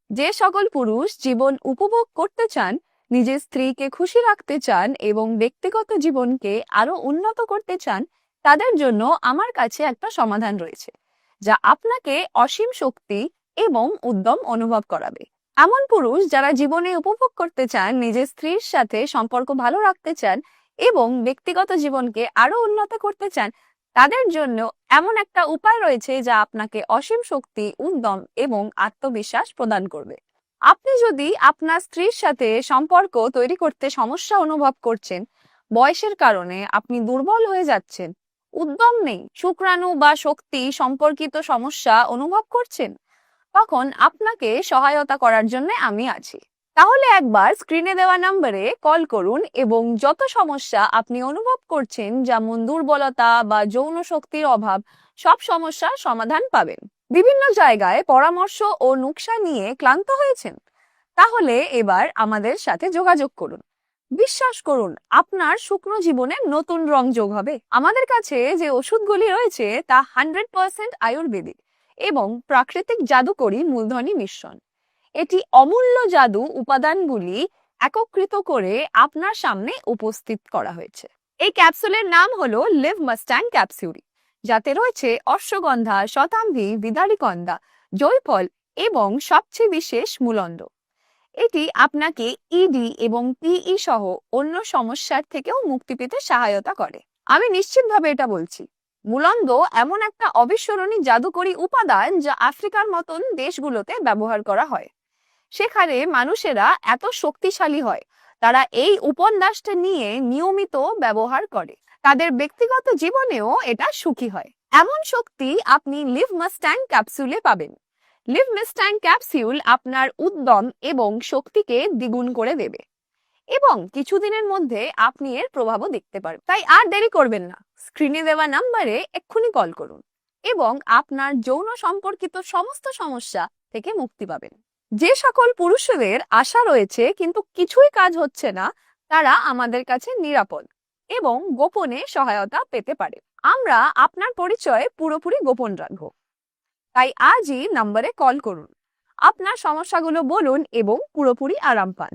যে সকল পুরুষ জীবন উপভোগ করতে চান, নিজের স্ত্রীকে খুশি রাখতে চান এবং ব্যক্তিগত জীবনকে আরো উন্নত করতে চান, তাদের জন্য আমার কাছে একটা সমাধান রয়েছে যা আপনাকে অসীম শক্তি এবং উদ্যম অনুভব করাবে। এমন পুরুষ যারা জীবনে উপভোগ করতে চান, নিজের স্ত্রীর সাথে সম্পর্ক ভালো রাখতে চান এবং ব্যক্তিগত জীবনকে আরো উন্নত করতে চান, তাদের জন্য এমন একটা উপায় রয়েছে যা আপনাকে অসীম শক্তি, উদ্যম এবং আত্মবিশ্বাস প্রদান করবে। আপনি যদি আপনার স্ত্রীর সাথে সম্পর্ক তৈরি করতে সমস্যা অনুভব করছেন, বয়সের কারণে আপনি দুর্বল হয়ে যাচ্ছেন, উদ্যম নেই, শুক্রাণু বা শক্তি সম্পর্কিত সমস্যা অনুভব করছেন, তখন আপনাকে সহায়তা করার জন্য আমি আছি। তাহলে একবার স্ক্রিনে দেওয়া নম্বরে কল করুন এবং যত সমস্যা আপনি অনুভব করছেন, যেমন দুর্বলতা বা যৌন শক্তির অভাব, সব সমস্যার সমাধান পাবেন। বিভিন্ন জায়গায় পরামর্শ ও নকশা নিয়ে ক্লান্ত হয়েছেন? তাহলে এবার আমাদের সাথে যোগাযোগ করুন। বিশ্বাস করুন, আপনার শুকনো জীবনে নতুন রং যোগ হবে। আমাদের কাছে যে ওষুধগুলি রয়েছে তা 100% আয়ুর্বেদিক এবং প্রাকৃতিক জাদুকরী মূলধনী মিশ্রণ। এটি অমূল্য জাদু উপাদানগুলি একত্রিত করে আপনার সামনে উপস্থিত করা হয়েছে। এই ক্যাপসুলের নাম হলো লিভ মাস্ট্যাং ক্যাপসুল, যাতে রয়েছে অশ্বগন্ধা, শতাম্ভী, বিদারিকন্দা, জয়ফল এবং সবচেয়ে বিশেষ মূলন্দ। এটি আপনাকে ইডি এবং পিই সহ অন্য সমস্যার থেকেও মুক্তি পেতে সহায়তা করে। আমি নিশ্চিতভাবে এটা বলছি, মূলন্দ এমন একটা অবিস্মরণীয় জাদুকরী উপাদান যা আফ্রিকার মতন দেশগুলোতে ব্যবহার করা হয়। সেখানে মানুষেরা এত শক্তিশালী হয়, তারা এই উপন্যাসটা নিয়ে নিয়মিত ব্যবহার করে। তাদের ব্যক্তিগত জীবনেও এটা সুখী হয়। এমন শক্তি আপনি লিভ মাস্ট্যাং ক্যাপসুলে পাবেন। লিভ মাস্ট্যাং ক্যাপসুল আপনার উদ্যম এবং শক্তিকে দ্বিগুণ করে দেবে এবং কিছুদিনের মধ্যে আপনি এর প্রভাবও দেখতে পারবেন। তাই আর দেরি করবেন না, স্ক্রিনে দেওয়া নম্বরে এক্ষুনি কল করুন এবং আপনার যৌন সম্পর্কিত সমস্ত সমস্যা থেকে মুক্তি পাবেন। যে সকল পুরুষদের আশা রয়েছে কিন্তু কিছুই কাজ হচ্ছে না, তারা আমাদের কাছে নিরাপদ এবং গোপনে সহায়তা পেতে পারে। আমরা আপনার পরিচয় পুরোপুরি গোপন রাখবো। তাই আজই নম্বরে কল করুন, আপনার সমস্যাগুলো বলুন এবং পুরোপুরি আরাম পান।